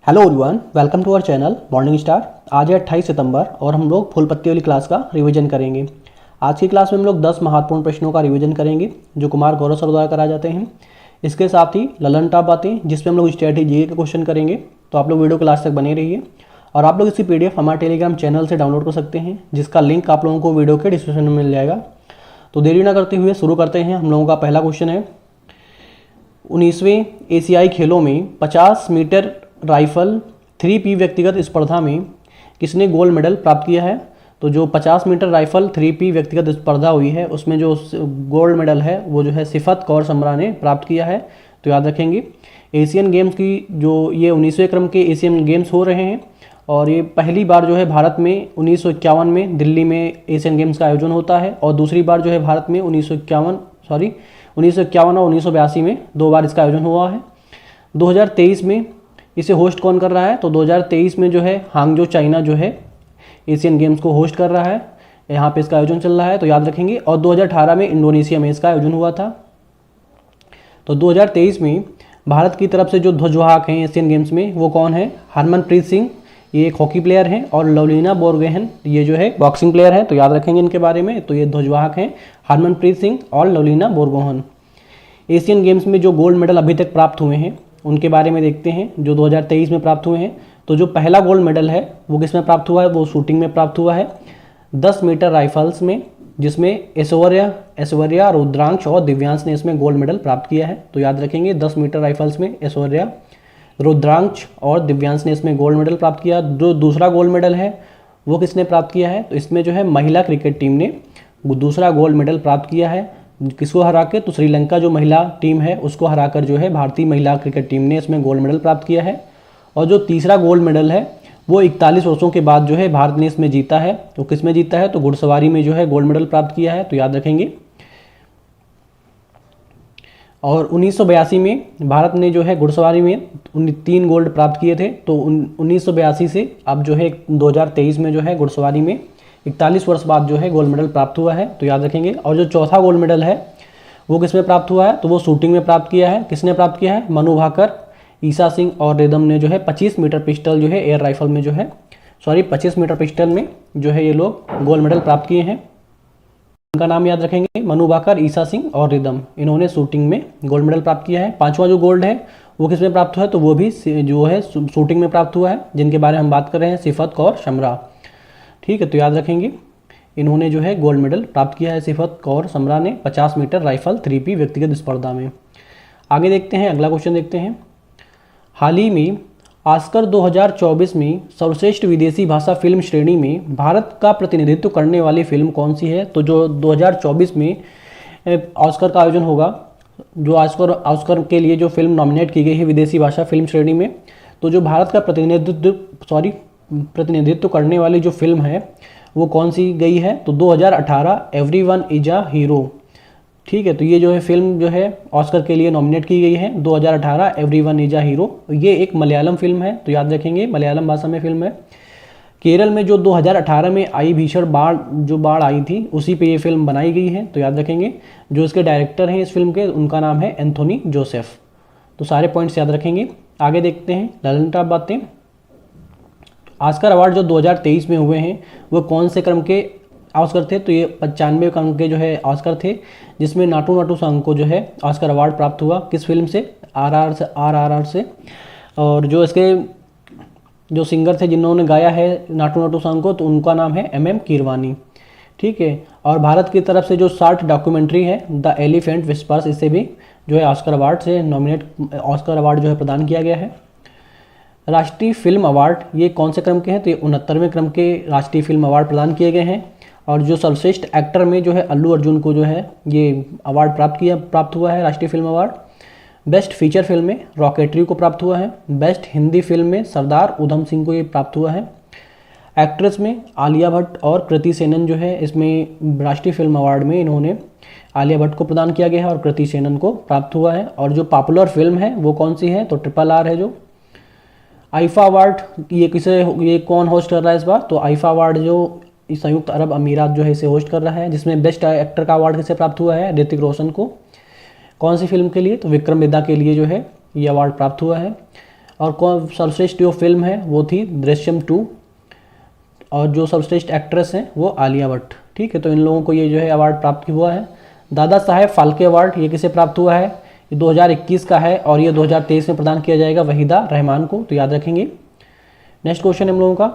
Hello everyone, welcome to our channel morning star. आज है 28 सितंबर और हम लोग फूल पत्ती वाली क्लास का रिवीजन करेंगे। आज की क्लास में हम लोग 10 महत्वपूर्ण प्रश्नों का रिवीजन करेंगे जो कुमार गौरव सर द्वारा कराए जाते हैं। इसके साथ ही ललन टॉप बातें जिसमें हम लोग स्ट्रेटजी के क्वेश्चन करेंगे। तो आप लोग वीडियो क्लास तक बने रहिए और आप लोग इसकी PDF हमारे टेलीग्राम चैनल से डाउनलोड कर सकते हैं, जिसका लिंक आप लोगों को वीडियो के डिस्क्रिप्शन में मिल जाएगा। तो देरी ना करते हुए शुरू करते हैं। हम लोगों का पहला क्वेश्चन है, 19वें एशियाई खेलों में 50 मीटर राइफल 3P व्यक्तिगत स्पर्धा में किसने गोल्ड मेडल प्राप्त किया है? तो जो 50 मीटर राइफल 3P व्यक्तिगत स्पर्धा हुई है उसमें जो गोल्ड मेडल है वो जो है सिफत कौर समरा ने प्राप्त किया है। तो याद रखेंगे, एशियन गेम्स की जो ये 19वें क्रम के एशियन गेम्स हो रहे हैं और ये पहली बार जो है भारत में 1951 में दिल्ली में एशियन गेम्स का आयोजन होता है और दूसरी बार जो है भारत में 1951 और 1982 में 2 बार इसका आयोजन हुआ है। 2023 में इसे होस्ट कौन कर रहा है? तो 2023 में जो है हांगजो चाइना जो है एशियन गेम्स को होस्ट कर रहा है, यहाँ पे इसका आयोजन चल रहा है। तो याद रखेंगे। और 2018 में इंडोनेशिया में इसका आयोजन हुआ था। तो 2023 में भारत की तरफ से जो ध्वजवाहक हैं एशियन गेम्स में वो कौन है? हरमनप्रीत सिंह, ये एक हॉकी प्लेयर हैं, और लवलीना बोरगोहेन ये जो है बॉक्सिंग प्लेयर है। तो याद रखेंगे इनके बारे में। तो ये ध्वजवाहक हैं हरमनप्रीत सिंह और लवलीना बोरगोहेन। एशियन गेम्स में जो गोल्ड मेडल अभी तक प्राप्त हुए हैं उनके बारे में देखते हैं, जो 2023 में प्राप्त हुए हैं। तो जो पहला गोल्ड मेडल है वो किस में प्राप्त हुआ है? वो शूटिंग में प्राप्त हुआ है 10 मीटर राइफल्स में, जिसमें ऐश्वर्या, रुद्रांश और दिव्यांश ने इसमें गोल्ड मेडल प्राप्त किया है। तो याद रखेंगे 10 मीटर राइफल्स में ऐश्वर्या, रुद्रांश और दिव्यांश ने इसमें गोल्ड मेडल प्राप्त किया। जो दूसरा गोल्ड मेडल है वो किसने प्राप्त किया है? तो इसमें जो है महिला क्रिकेट टीम ने दूसरा गोल्ड मेडल प्राप्त किया है। किसको हरा के? तो श्रीलंका जो महिला टीम है उसको हराकर जो है भारतीय महिला क्रिकेट टीम ने इसमें गोल्ड मेडल प्राप्त किया है। और जो तीसरा गोल्ड मेडल है वो 41 वर्षों के बाद जो है भारत ने इसमें जीता है। तो किस में जीता है? तो घुड़सवारी में जो है गोल्ड मेडल प्राप्त किया है। तो याद रखेंगे। और 1982 में भारत ने जो है घुड़सवारी में 3 गोल्ड प्राप्त किए थे। तो 1982 से अब जो है 2023 में जो है घुड़सवारी में 41 वर्ष बाद जो है गोल्ड मेडल प्राप्त हुआ है। तो याद रखेंगे। और जो चौथा गोल्ड मेडल है वो किस में प्राप्त हुआ है? तो वो शूटिंग में प्राप्त किया है। किसने प्राप्त किया है? मनु भाकर, ईसा सिंह और रिदम ने जो है 25 मीटर पिस्टल जो है एयर राइफल में जो है 25 मीटर पिस्टल में जो है ये लोग गोल्ड मेडल प्राप्त किए हैं। इनका नाम याद रखेंगे, मनु भाकर, ईसा सिंह और रिदम। इन्होंने शूटिंग में गोल्ड मेडल प्राप्त किया है। पांचवा जो गोल्ड है वो किस में प्राप्त हुआ है? तो वो भी जो है शूटिंग में प्राप्त हुआ है, जिनके बारे में हम बात कर रहे हैं, सिफत कौर समरा। ठीक है। तो याद रखेंगे इन्होंने जो है गोल्ड मेडल प्राप्त किया है, सिफत कौर समरा ने 50 मीटर राइफल 3P व्यक्तिगत स्पर्धा में। आगे देखते हैं, अगला क्वेश्चन देखते हैं। हाल ही में ऑस्कर 2024 में सर्वश्रेष्ठ विदेशी भाषा फिल्म श्रेणी में भारत का प्रतिनिधित्व करने वाली फिल्म कौन सी है? तो जो 2024 में ऑस्कर का आयोजन होगा, जो ऑस्कर के लिए जो फिल्म नॉमिनेट की गई है विदेशी भाषा फिल्म श्रेणी में, तो जो भारत का प्रतिनिधित्व करने वाली जो फिल्म है वो कौन सी गई है? तो 2018 एवरीवन इज अ हीरो। ठीक है। तो ये जो है फिल्म जो है ऑस्कर के लिए नॉमिनेट की गई है 2018 एवरीवन इज अ हीरो। ये एक मलयालम फिल्म है। तो याद रखेंगे मलयालम भाषा में फिल्म है। केरल में जो 2018 में आई भीषण बाढ़ आई थी उसी पे ये फिल्म बनाई गई है। तो याद रखेंगे जो इसके डायरेक्टर हैं इस फिल्म के, उनका नाम है एंथोनी जोसेफ। तो सारे पॉइंट्स याद रखेंगे। आगे देखते हैं ललन टॉप बातें। ऑस्कर अवार्ड जो 2023 में हुए हैं वो कौन से क्रम के ऑस्कर थे? तो ये 95 क्रम के जो है ऑस्कर थे, जिसमें नाटू नाटू सॉन्ग को जो है ऑस्कर अवार्ड प्राप्त हुआ। किस फिल्म से? RRR से। और जो इसके जो सिंगर थे जिन्होंने गाया है नाटू नाटू सॉन्ग को, तो उनका नाम है MM कीरवानी। ठीक है। और भारत की तरफ से जो शॉर्ट डॉक्यूमेंट्री है द एलिफेंट विस्पर्स, इससे भी जो है ऑस्कर अवार्ड जो है प्रदान किया गया है। राष्ट्रीय फिल्म अवार्ड ये कौन से क्रम के हैं? तो ये 69वें क्रम के राष्ट्रीय फिल्म अवार्ड प्रदान किए गए हैं। और जो सर्वश्रेष्ठ एक्टर में जो है अल्लू अर्जुन को जो है ये अवार्ड प्राप्त हुआ है राष्ट्रीय film award. Best feature film में रॉकेटरी को प्राप्त हुआ है। बेस्ट हिंदी फिल्म में सरदार उधम सिंह को ये प्राप्त हुआ है। एक्ट्रेस में आलिया भट्ट और कृति सेनन जो है इसमें राष्ट्रीय फिल्म अवार्ड में इन्होंने आलिया भट्ट को प्रदान किया गया है और कृति सेनन को प्राप्त हुआ है। और जो पॉपुलर फिल्म है वो कौन सी है? तो RRR है। जो आईफा अवार्ड ये कौन होस्ट कर रहा है इस बार? तो आईफा अवार्ड जो संयुक्त अरब अमीरात जो है इसे होस्ट कर रहा है, जिसमें बेस्ट एक्टर का अवार्ड किसे प्राप्त हुआ है? ऋतिक रोशन को। कौन सी फिल्म के लिए? तो विक्रम वेदा के लिए जो है ये अवार्ड प्राप्त हुआ है। और कौन सर्वश्रेष्ठ जो फिल्म है वो थी दृश्यम 2, और जो सर्वश्रेष्ठ एक्ट्रेस हैं वो आलिया भट्ट। ठीक है, तो इन लोगों को ये जो है अवार्ड प्राप्त हुआ है। दादा साहेब फाल्के अवार्ड ये किसे प्राप्त हुआ है? ये 2021 का है और ये 2023 में प्रदान किया जाएगा वहीदा रहमान को, तो याद रखेंगे। नेक्स्ट क्वेश्चन हम लोगों का,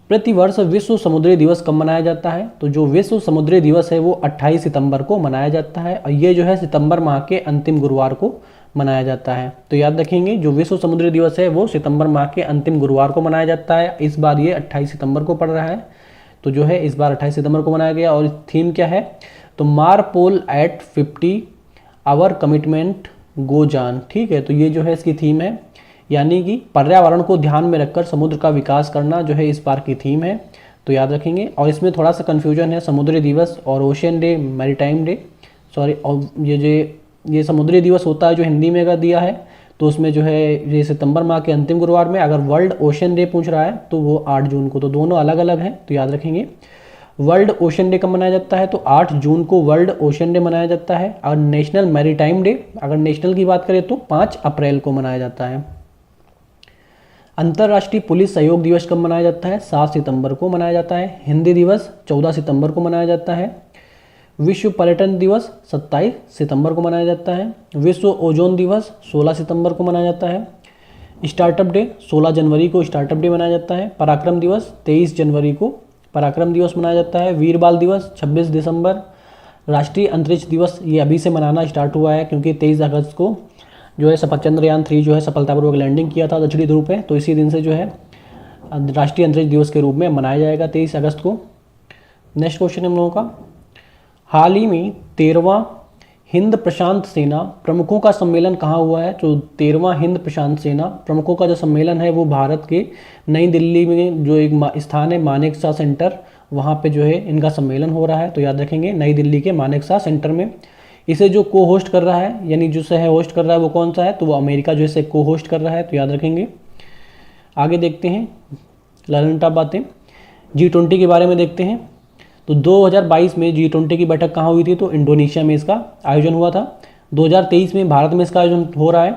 प्रतिवर्ष विश्व समुद्री दिवस कब मनाया जाता है? तो जो विश्व समुद्री दिवस है वो 28 सितंबर को मनाया जाता है, और ये जो है सितंबर माह के अंतिम गुरुवार को मनाया जाता है। तो याद रखेंगे, जो विश्व समुद्री दिवस है वो सितंबर माह के अंतिम गुरुवार को मनाया जाता है। इस बार ये 28 सितंबर को पड़ रहा है, तो जो है इस बार 28 सितंबर को मनाया गया। और थीम क्या है? तो मार पोल एट 50 आवर कमिटमेंट गो जान। ठीक है, तो ये जो है इसकी थीम है, यानी कि पर्यावरण को ध्यान में रखकर समुद्र का विकास करना जो है इस बार की थीम है, तो याद रखेंगे। और इसमें थोड़ा सा कन्फ्यूजन है, समुद्री दिवस और ocean day, maritime day, sorry. और ये समुद्री दिवस होता है जो हिंदी में अगर दिया है तो उसमें जो है ये सितंबर माह के अंतिम गुरुवार में, अगर वर्ल्ड ओशन डे पूछ रहा है तो वो 8 जून को, तो दोनों अलग अलग हैं, तो याद रखेंगे। वर्ल्ड ओशन डे कब मनाया जाता है? तो 8 जून को वर्ल्ड ओशन डे मनाया जाता है। और नेशनल मैरीटाइम डे, अगर नेशनल की बात करें तो 5 अप्रैल को मनाया जाता है। अंतर्राष्ट्रीय पुलिस सहयोग दिवस कब मनाया जाता है? 7 सितंबर को मनाया जाता है। हिंदी दिवस 14 सितंबर को मनाया जाता है। विश्व पर्यटन दिवस 27 सितंबर को मनाया जाता है। विश्व ओजोन दिवस 16 सितंबर को मनाया जाता है। स्टार्टअप डे 16 जनवरी को स्टार्टअप डे मनाया जाता है। पराक्रम दिवस 23 जनवरी को पराक्रम दिवस मनाया जाता है। वीर बाल दिवस 26 दिसंबर। राष्ट्रीय अंतरिक्ष दिवस ये अभी से मनाना स्टार्ट हुआ है, क्योंकि 23 अगस्त को जो है चंद्रयान 3 जो है सफलतापूर्वक लैंडिंग किया था दक्षिणी ध्रुव पे, तो इसी दिन से जो है राष्ट्रीय अंतरिक्ष दिवस के रूप में मनाया जाएगा 23 अगस्त को। नेक्स्ट क्वेश्चन हम लोगों का, हाल ही में 13वां हिंद प्रशांत सेना प्रमुखों का सम्मेलन कहाँ हुआ है? तो 13वां हिंद प्रशांत सेना प्रमुखों का जो सम्मेलन है वो भारत के नई दिल्ली में जो एक स्थान है मानेकशॉ सेंटर, वहाँ पे जो है इनका सम्मेलन हो रहा है, तो याद रखेंगे नई दिल्ली के मानेकशॉ सेंटर में। इसे जो को होस्ट कर रहा है, यानी जो है होस्ट कर रहा है वो कौन सा है? तो वो अमेरिका जो इसे को होस्ट कर रहा है, तो याद रखेंगे। आगे देखते हैं ललनटा बातें, G20 के बारे में देखते हैं। तो 2022 में G20 की बैठक कहाँ हुई थी? तो इंडोनेशिया में इसका आयोजन हुआ था। 2023 में भारत में इसका आयोजन हो रहा है,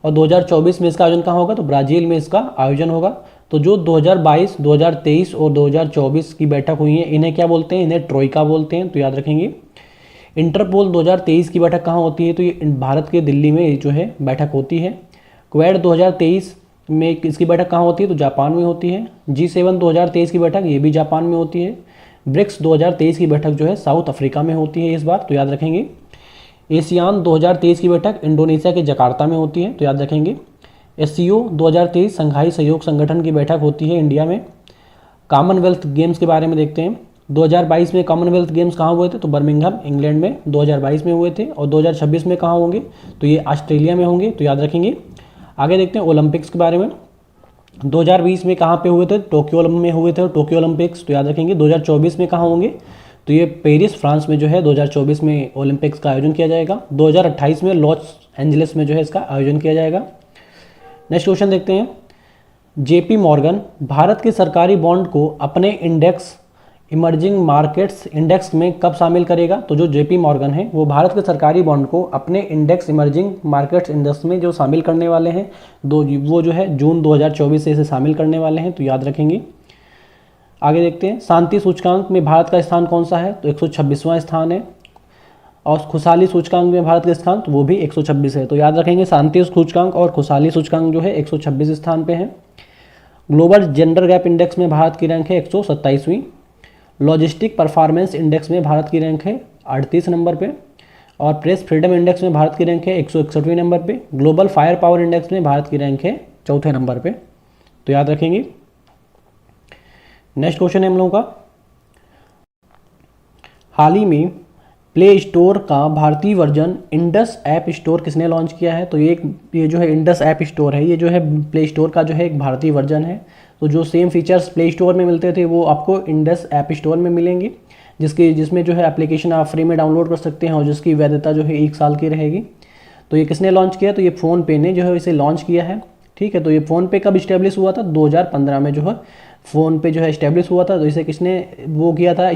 और 2024 में इसका आयोजन कहाँ होगा? तो ब्राज़ील में इसका आयोजन होगा। तो जो 2022, 2023 और 2024 की बैठक हुई है इन्हें क्या बोलते हैं? इन्हें ट्रोइका बोलते हैं, तो याद रखेंगे। इंटरपोल 2023 की बैठक कहाँ होती है? तो ये भारत के दिल्ली में जो है बैठक होती है। क्वेड 2023 में इसकी बैठक कहाँ होती है? तो जापान में होती है। G7 2023 की बैठक ये भी जापान में होती है। ब्रिक्स 2023 की बैठक जो है साउथ अफ्रीका में होती है इस बार, तो याद रखेंगे। एशियान 2023 की बैठक इंडोनेशिया के जकार्ता में होती है, तो याद रखेंगे। SCO 2023 संघाई सहयोग संगठन की बैठक होती है इंडिया में। कॉमनवेल्थ गेम्स के बारे में देखते हैं। 2022 में कॉमनवेल्थ गेम्स कहाँ हुए थे? तो बर्मिंघम इंग्लैंड में 2022 में हुए थे। और 2026 में कहाँ होंगे? तो ये ऑस्ट्रेलिया में होंगे, तो याद रखेंगे। आगे देखते हैं ओलंपिक्स के बारे में। 2020 में कहाँ पे हुए थे? टोक्यो में हुए थे टोक्यो ओलंपिक्स, तो याद रखेंगे। 2024 में कहाँ होंगे? तो ये पेरिस फ्रांस में जो है 2024 में ओलंपिक्स का आयोजन किया जाएगा। 2028 में लॉस एंजलिस में जो है इसका आयोजन किया जाएगा। नेक्स्ट क्वेश्चन देखते हैं। JP मॉर्गन भारत के सरकारी बॉन्ड को अपने इंडेक्स इमर्जिंग मार्केट्स इंडेक्स में कब शामिल करेगा? तो जो JP मॉर्गन है वो भारत के सरकारी बॉन्ड को अपने इंडेक्स इमर्जिंग मार्केट्स इंडेक्स में जो शामिल करने वाले हैं, वो जो है जून 2024 से इसे शामिल करने वाले हैं, तो याद रखेंगे। आगे देखते हैं। शांति सूचकांक में भारत का स्थान कौन सा है? तो 126वां स्थान है। और खुशहाली सूचकांक में भारत का स्थान तो वो भी 126 है, तो याद रखेंगे। शांति सूचकांक और खुशहाली सूचकांक जो है 126 स्थान पे है। ग्लोबल जेंडर गैप इंडेक्स में भारत की रैंक है 127वीं। लॉजिस्टिक परफॉर्मेंस इंडेक्स में भारत की रैंक है 38 नंबर पे। और प्रेस फ्रीडम इंडेक्स में भारत की रैंक है 161वें नंबर पे। ग्लोबल फायर पावर इंडेक्स में भारत की रैंक है 4थे नंबर पे, तो याद रखेंगे। नेक्स्ट क्वेश्चन है हम लोगों का, हाल ही में प्ले स्टोर का भारतीय वर्जन इंडस ऐप स्टोर किसने लॉन्च किया है? तो ये जो है इंडस ऐप स्टोर है, ये जो है प्ले स्टोर का जो है एक भारतीय वर्जन है। तो जो सेम फीचर्स प्ले स्टोर में मिलते थे वो आपको इंडस ऐप स्टोर में मिलेंगे, जिसमें जो है एप्लीकेशन आप फ्री में डाउनलोड कर सकते हैं और जिसकी वैधता जो है 1 साल की रहेगी। तो ये किसने लॉन्च किया? तो ये फ़ोनपे ने जो है इसे लॉन्च किया है। ठीक है, तो ये फ़ोनपे कब इस्टेब्लिश हुआ था? 2015 में जो है फ़ोनपे जो है इस्टेब्लिश हुआ था। तो इसे किसने वो किया था,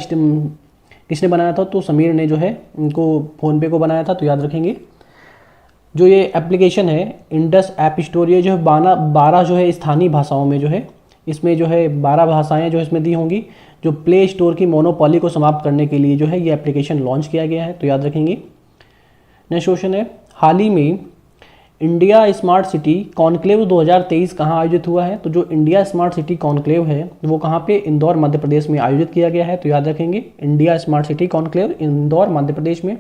किसने बनाया था? तो समीर ने जो है इनको फ़ोनपे को बनाया था, तो याद रखेंगे। जो ये एप्लीकेशन है इंडस ऐप स्टोर, ये जो है 12 जो है स्थानीय भाषाओं में जो है, इसमें जो है 12 भाषाएं जो इसमें दी होंगी। जो प्ले स्टोर की मोनोपोली को समाप्त करने के लिए जो है ये एप्लीकेशन लॉन्च किया गया है, तो याद रखेंगे। नेक्स्ट क्वेश्चन है, हाल ही में इंडिया स्मार्ट सिटी कॉन्क्लेव 2023 कहाँ आयोजित हुआ है? तो जो इंडिया स्मार्ट सिटी कॉन्क्लेव है वो कहाँ पे? इंदौर मध्य प्रदेश में आयोजित किया गया है, तो याद रखेंगे India smart city conclave Indore Madhya Pradesh में।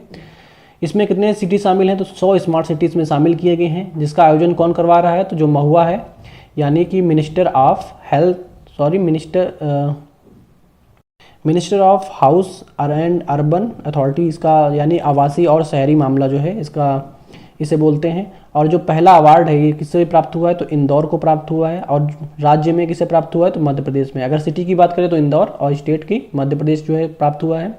इसमें कितने सिटी शामिल हैं? तो 100 स्मार्ट सिटीज़ में शामिल किए गए हैं। जिसका आयोजन कौन करवा रहा है? तो जो महुआ है, यानी कि minister of house and urban authority, इसका यानी आवासीय और शहरी मामला जो है इसे बोलते हैं। और जो पहला अवार्ड है ये किससे प्राप्त हुआ है? तो इंदौर को प्राप्त हुआ है। और राज्य में किसे प्राप्त हुआ है? तो मध्य प्रदेश में। अगर सिटी की बात करें तो इंदौर, और स्टेट की मध्य प्रदेश जो है प्राप्त हुआ है।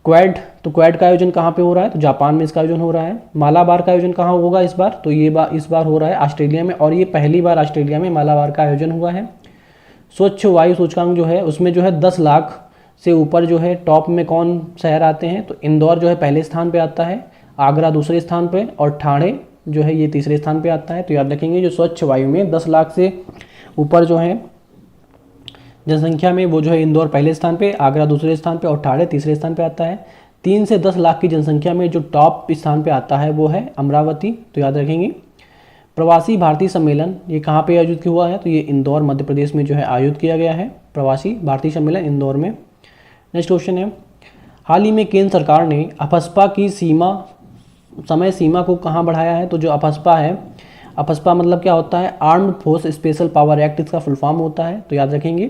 क्वेड, तो क्वेड का आयोजन कहाँ पे हो रहा है? तो जापान में इसका आयोजन हो रहा है। मालाबार का आयोजन कहाँ होगा इस बार? तो इस बार हो रहा है ऑस्ट्रेलिया में, और ये पहली बार ऑस्ट्रेलिया में मालाबार का आयोजन हुआ है। स्वच्छ वायु सूचकांक जो है उसमें जो है 10 लाख से ऊपर जो है टॉप में कौन शहर आते हैं? तो इंदौर जो है पहले स्थान पे आता है, आगरा दूसरे स्थान पे, और ठाणे जो है ये तीसरे स्थान पे आता है। तो याद रखेंगे जो स्वच्छ वायु में 10 लाख से ऊपर जो है जनसंख्या में वो जो है इंदौर पहले स्थान पे, आगरा दूसरे स्थान पे और ठाणे तीसरे स्थान पे आता है। 3 से 10 लाख की जनसंख्या में जो टॉप स्थान पे आता है वो है अमरावती, तो याद रखेंगे। प्रवासी भारतीय सम्मेलन ये कहाँ पे आयोजित हुआ है? तो ये इंदौर मध्य प्रदेश में जो है आयोजित किया गया है, प्रवासी भारतीय सम्मेलन इंदौर में। नेक्स्ट क्वेश्चन है, हाल ही में केंद्र सरकार ने अफस्पा की समय सीमा को कहाँ बढ़ाया है? तो जो अफस्पा है, अफस्पा मतलब क्या होता है? Armed force special power act इसका फुल फॉर्म होता है, तो याद रखेंगे।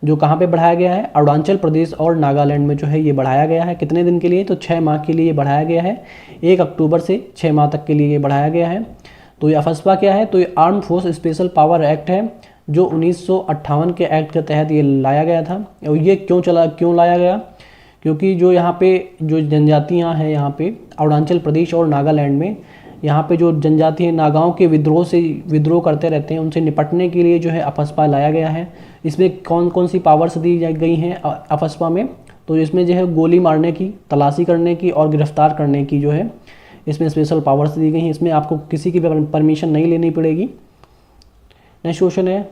जो कहाँ पे बढ़ाया गया है? अरुणाचल प्रदेश और नागालैंड में जो है ये बढ़ाया गया है। कितने दिन के लिए? तो 6 माह के लिए ये बढ़ाया गया है। 1 अक्टूबर से 6 माह तक के लिए ये बढ़ाया गया है। तो ये अफस्पा क्या है? तो ये arm force special power act है, जो 1958 के एक्ट के तहत ये लाया गया था। और ये क्यों लाया गया? क्योंकि जो यहाँ पे जो जनजातियाँ हैं यहाँ पे अरुणाचल प्रदेश और नागालैंड में, यहाँ पे जो जनजाति है नागाओं के विद्रोह करते रहते हैं, उनसे निपटने के लिए जो है अफस्पा लाया गया है। इसमें कौन कौन सी पावर्स दी गई हैं अफस्पा में? तो इसमें जो है गोली मारने की, तलाशी करने की और गिरफ्तार करने की जो है इसमें स्पेशल पावर्स दी गई हैं। इसमें आपको किसी की परमिशन नहीं लेनी पड़ेगी। नेक्स्ट क्वेश्चन है,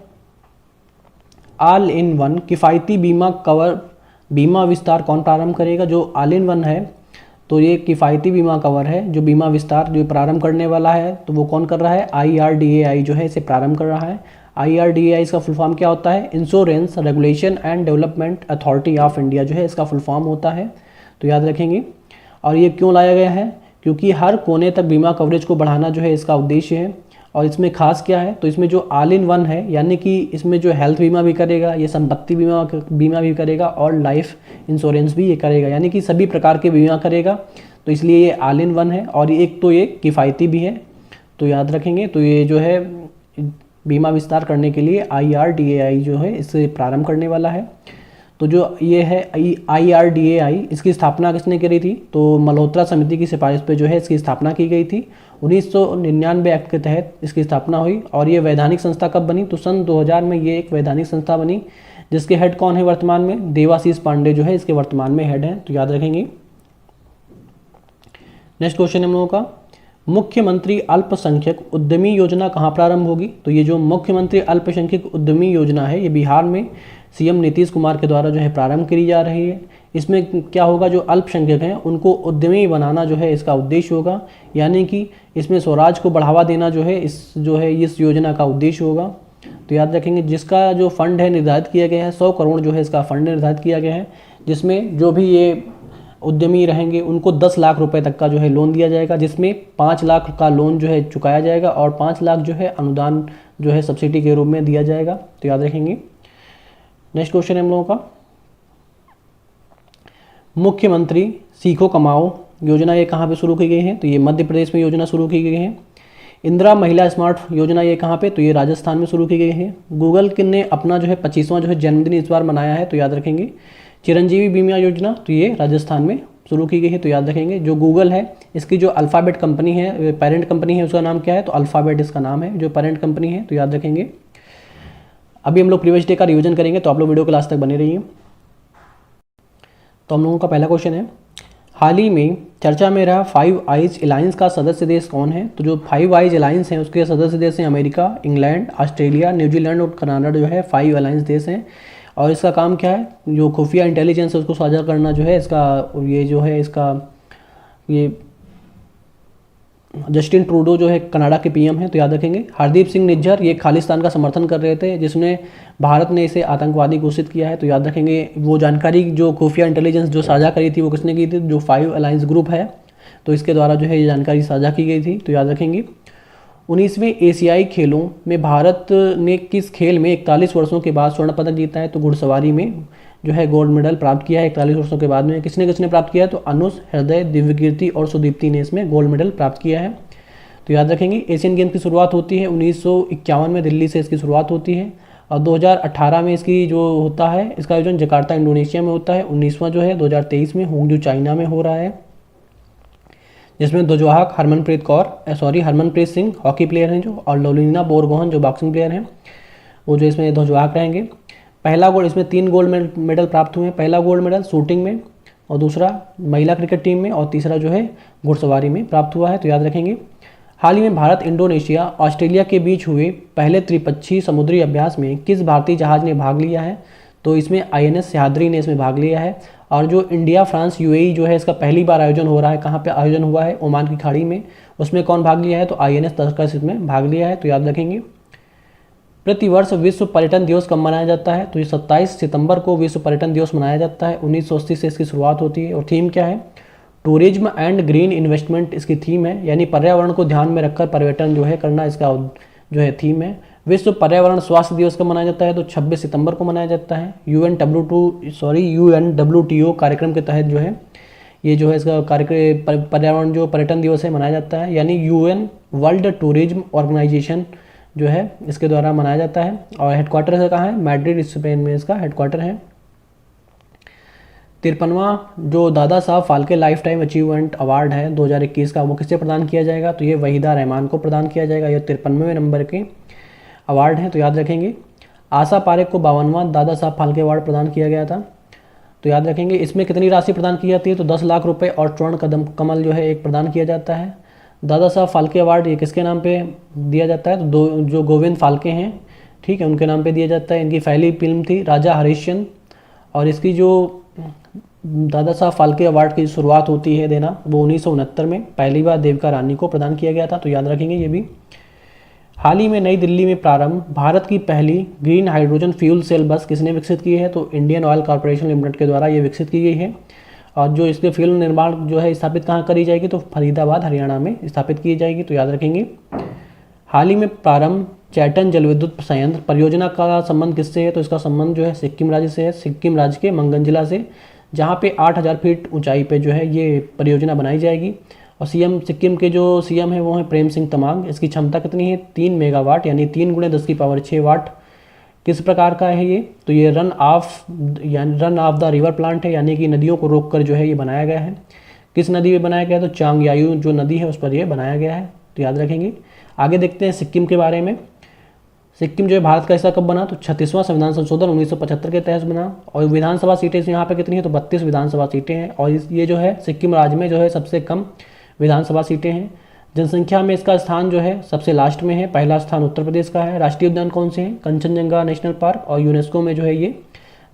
ऑल इन वन किफ़ायती बीमा विस्तार कौन प्रारंभ करेगा? जो ऑल इन वन है तो ये किफ़ायती बीमा कवर है, जो बीमा विस्तार जो प्रारंभ करने वाला है तो वो कौन कर रहा है? IRDAI जो है इसे प्रारंभ कर रहा है। IRDAI इसका फुल फॉर्म क्या होता है? Insurance regulation and development authority of India जो है इसका फुल फॉर्म होता है, तो याद रखेंगे। और ये क्यों लाया गया है? क्योंकि हर कोने तक बीमा कवरेज को बढ़ाना जो है इसका उद्देश्य है। और इसमें खास क्या है? तो इसमें जो ऑल इन वन है, यानी कि इसमें जो हेल्थ बीमा भी करेगा, ये संपत्ति बीमा भी करेगा और लाइफ इंश्योरेंस भी ये करेगा, यानी कि सभी प्रकार के बीमा करेगा। तो इसलिए ये ऑल इन वन है। और एक तो ये किफ़ायती भी है, तो याद रखेंगे। तो ये जो है बीमा विस्तार करने के लिए IRDAI जो है इसे प्रारंभ करने वाला है। तो जो ये है IRDAI, इसकी स्थापना किसने करी थी? तो मल्होत्रा समिति की सिफारिश पे जो है इसकी स्थापना की गई थी। 1999 एक्ट के तहत इसकी स्थापना हुई। और ये वैधानिक संस्था कब बनी? तो सन 2000 में ये एक वैधानिक संस्था बनी, जिसके हेड कौन है वर्तमान में? देवाशीष पांडे जो है इसके वर्तमान में हेड हैं, तो याद रखेंगे। नेक्स्ट क्वेश्चन हम लोगों का, मुख्यमंत्री अल्पसंख्यक उद्यमी योजना कहाँ प्रारंभ होगी? तो ये जो मुख्यमंत्री अल्पसंख्यक उद्यमी योजना है ये बिहार में CM नीतीश कुमार के द्वारा जो है प्रारंभ करी जा रही है। इसमें क्या होगा? जो अल्पसंख्यक हैं उनको उद्यमी बनाना जो है इसका उद्देश्य होगा, यानी कि इसमें स्वराज को बढ़ावा देना जो है इस योजना का उद्देश्य होगा, तो याद रखेंगे। जिसका जो फंड है निर्धारित किया गया है 100 करोड़ जो है इसका फंड निर्धारित किया गया है, जिसमें जो भी ये उद्यमी रहेंगे उनको 10 लाख रुपए तक का जो है लोन दिया जाएगा, जिसमें 5 लाख का लोन जो है चुकाया जाएगा और 5 लाख जो है अनुदान जो है सब्सिडी के रूप में दिया जाएगा, तो याद रखेंगे। नेक्स्ट क्वेश्चन है हम लोगों का, मुख्यमंत्री सीखो कमाओ योजना ये कहाँ पे शुरू की गई है? तो ये मध्य प्रदेश में योजना शुरू की गई है। इंदिरा महिला स्मार्ट योजना ये कहाँ पे? तो ये राजस्थान में शुरू की गई है। गूगल ने अपना जो है 25वां जो है जन्मदिन इस बार मनाया है, तो याद रखेंगे। चिरंजीवी बीमा योजना तो ये राजस्थान में शुरू की गई है, तो याद रखेंगे। जो गूगल है इसकी जो अल्फ़ाबेट कंपनी है, पेरेंट कंपनी है, उसका नाम क्या है? तो अल्फ़ाबेट इसका नाम है, जो पेरेंट कंपनी है, तो याद रखेंगे। अभी हम लोग प्रीवियस डे का रिवीजन करेंगे, तो आप लोग वीडियो के लास्ट तक बने रहिए। तो हम लोगों का पहला क्वेश्चन है, हाल ही में चर्चा में रहा फाइव आइज अलायंस का सदस्य देश कौन है? तो जो फाइव आइज अलायंस हैं उसके सदस्य देश हैं अमेरिका, इंग्लैंड, ऑस्ट्रेलिया, न्यूजीलैंड और कनाडा जो है फाइव अलायंस देश हैं। और इसका काम क्या है? जो खुफिया इंटेलिजेंस है उसको साझा करना जो है इसका, ये जो है इसका, ये जस्टिन ट्रूडो जो है कनाडा के पीएम हैं, तो याद रखेंगे। हरदीप सिंह निज्जर ये खालिस्तान का समर्थन कर रहे थे, जिसने भारत ने इसे आतंकवादी घोषित किया है, तो याद रखेंगे। वो जानकारी जो खुफिया इंटेलिजेंस जो साझा करी थी वो किसने की थी? जो फाइव अलायंस ग्रुप है, तो इसके द्वारा जो है ये जानकारी साझा की गई थी, तो याद रखेंगे। 19वें एशियाई खेलों में भारत ने किस खेल में 41 वर्षों के बाद स्वर्ण पदक जीता है? तो घुड़सवारी में जो है गोल्ड मेडल प्राप्त किया है 41 वर्षों के बाद में। किसने किसने प्राप्त किया है? तो अनुष, हृदय, दिव्यकीर्ति और सुदीप्ति ने इसमें गोल्ड मेडल प्राप्त किया है, तो याद रखेंगे। एशियन गेम्स की शुरुआत होती है 1951 में, दिल्ली से इसकी शुरुआत होती है। और 2018 में इसकी जो होता है, इसका आयोजन जकार्ता इंडोनेशिया में होता है। 19वां जो है 2023 में होंगजू चाइना में हो रहा है, जिसमें ध्वजवाहक हरमनप्रीत सिंह हॉकी प्लेयर हैं जो, और लवलीना बोरगोहन जो बॉक्सिंग प्लेयर हैं, वो जो इसमें ध्वजवाहक रहेंगे। पहला गोल्ड, इसमें 3 गोल्ड मेडल प्राप्त हुए हैं। पहला गोल्ड मेडल शूटिंग में, और दूसरा महिला क्रिकेट टीम में, और तीसरा जो है घुड़सवारी में प्राप्त हुआ है, तो याद रखेंगे। हाल ही में भारत, इंडोनेशिया, ऑस्ट्रेलिया के बीच हुए पहले त्रिपक्षीय समुद्री अभ्यास में किस भारतीय जहाज ने भाग लिया है? तो इसमें INS सह्याद्री ने इसमें भाग लिया है। और जो इंडिया फ्रांस UAE जो है इसका पहली बार आयोजन हो रहा है, कहाँ पे आयोजन हुआ है? ओमान की खाड़ी में। उसमें कौन भाग लिया है? तो INS तस्कस इसमें भाग लिया है, तो याद रखेंगे। प्रतिवर्ष विश्व पर्यटन दिवस कब मनाया जाता है? तो ये 27 सितंबर को विश्व पर्यटन दिवस मनाया जाता है। 1980 से इसकी शुरुआत होती है, और थीम क्या है? टूरिज्म एंड ग्रीन इन्वेस्टमेंट इसकी थीम है, यानी पर्यावरण को ध्यान में रखकर पर्यटन जो है करना इसका जो है थीम है। विश्व पर्यावरण स्वास्थ्य दिवस कब मनाया जाता है? तो 26 सितंबर को मनाया जाता है। UNWTO कार्यक्रम के तहत जो है ये जो है इसका कार्यक्रम पर्यावरण जो पर्यटन दिवस है मनाया जाता है, यानी UN वर्ल्ड टूरिज्म ऑर्गेनाइजेशन जो है इसके द्वारा मनाया जाता है। और हेडक्वार्टर है कहाँ है? मैड्रिड, स्पेन में इसका हेडक्वार्टर है। 53वां जो Dada Saheb Phalke life time achievement award है 2021 का, वो किससे प्रदान किया जाएगा? तो ये वहीदा रहमान को प्रदान किया जाएगा। ये 53वें नंबर के अवार्ड हैं, तो याद रखेंगे। आशा पारेख को 52वां दादा साहब फाल्के अवार्ड प्रदान किया गया था, तो याद रखेंगे। इसमें कितनी राशि प्रदान की जाती है? तो 10 लाख रुपए और स्वर्ण कमल जो है एक प्रदान किया जाता है। दादा साहब फाल्के अवार्ड ये किसके नाम पे दिया जाता है? तो जो गोविंद फाल्के हैं, ठीक है, उनके नाम पे दिया जाता है। इनकी पहली फिल्म थी राजा हरिश्चंद्र, और इसकी जो दादा साहब फाल्के अवार्ड की शुरुआत होती है देना, वो 1969 में पहली बार देविका रानी को प्रदान किया गया था, तो याद रखेंगे ये भी। हाल ही में नई दिल्ली में प्रारंभ भारत की पहली ग्रीन हाइड्रोजन फ्यूल सेल बस किसने विकसित की है? तो इंडियन ऑयल कॉर्पोरेशन लिमिटेड के द्वारा ये विकसित की गई है। और जो इसके फ्यूल निर्माण जो है स्थापित कहाँ करी जाएगी? तो फरीदाबाद, हरियाणा में स्थापित की जाएगी, तो याद रखेंगे। हाल ही में प्रारंभ चैटन जलविद्युत संयंत्र परियोजना का संबंध किससे है? तो इसका संबंध जो है सिक्किम राज्य से है, सिक्किम राज्य के मंगन जिला से, जहाँ पे 8000 फीट ऊंचाई पे जो है ये परियोजना बनाई जाएगी। और सिक्किम के जो CM है वो हैं प्रेम सिंह तमांग। इसकी क्षमता कितनी है? 3 मेगावाट, यानी 3 × 10⁶ वाट। किस प्रकार का है ये? तो ये run of the river plant है, यानी कि नदियों को रोककर जो है ये बनाया गया है। किस नदी में बनाया गया है? तो चांगयायु जो नदी है उस पर ये बनाया गया है, तो याद रखेंगे। आगे देखते हैं सिक्किम के बारे में। सिक्किम जो है भारत का हिस्सा कब बना? तो 36वां संविधान संशोधन 1975 के तहत बना। और विधानसभा सीटें यहाँ पे कितनी है? तो 32 विधानसभा सीटें हैं। और ये जो है सिक्किम राज्य में जो है सबसे कम विधानसभा सीटें हैं। जनसंख्या में इसका स्थान जो है सबसे लास्ट में है, पहला स्थान उत्तर प्रदेश का है। राष्ट्रीय उद्यान कौन से हैं? कंचनजंगा नेशनल पार्क, और यूनेस्को में जो है ये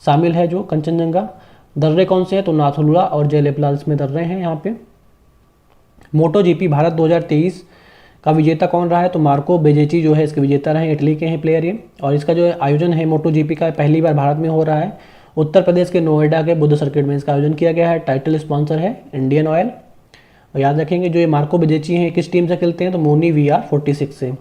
शामिल है जो कंचनजंगा। दर्रे कौन से हैं? तो नाथुला और जयलेपलाल इसमें दर्रे हैं यहाँ पे। मोटो GP भारत 2023 का विजेता कौन रहा है? तो मार्को बेजेची जो है इसके विजेता रहे, इटली के हैं प्लेयर ये। और इसका जो आयोजन है मोटो GP का पहली बार भारत में हो रहा है। उत्तर प्रदेश के नोएडा के बुद्ध सर्किट में इसका आयोजन किया गया है। टाइटल स्पॉन्सर है इंडियन ऑयल। और याद रखेंगे जो ये मार्को बेजेची हैं किस टीम से खेलते हैं? तो मोनी VR46 से।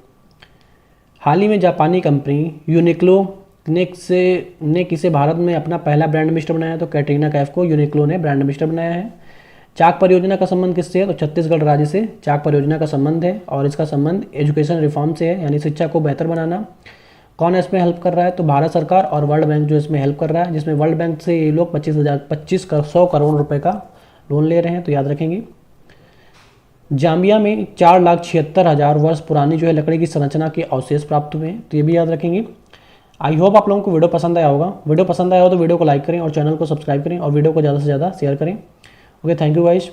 हाल ही में जापानी कंपनी यूनिक्लो ने किसे भारत में अपना पहला ब्रांड एम्बेसडर बनाया? तो कैटरीना कैफ को यूनिक्लो ने ब्रांड एम्बेसडर बनाया है। चाक परियोजना का संबंध किससे है? तो छत्तीसगढ़ राज्य से चाक परियोजना का संबंध है, और इसका संबंध एजुकेशन रिफॉर्म से है, यानी शिक्षा को बेहतर बनाना। कौन इसमें हेल्प कर रहा है? तो भारत सरकार और वर्ल्ड बैंक जो इसमें हेल्प कर रहा है, जिसमें वर्ल्ड बैंक से ये लोग 2500 करोड़ रुपए का लोन ले रहे हैं, तो याद रखेंगे। जाम्बिया में 4,76,000 वर्ष पुरानी जो है लकड़ी की संरचना के अवशेष प्राप्त हुए हैं, तो ये भी याद रखेंगे। आई होप आप लोगों को वीडियो पसंद आया होगा। वीडियो पसंद आया हो तो वीडियो को लाइक करें और चैनल को सब्सक्राइब करें और वीडियो को ज़्यादा से ज़्यादा शेयर करें। Okay, thank you guys.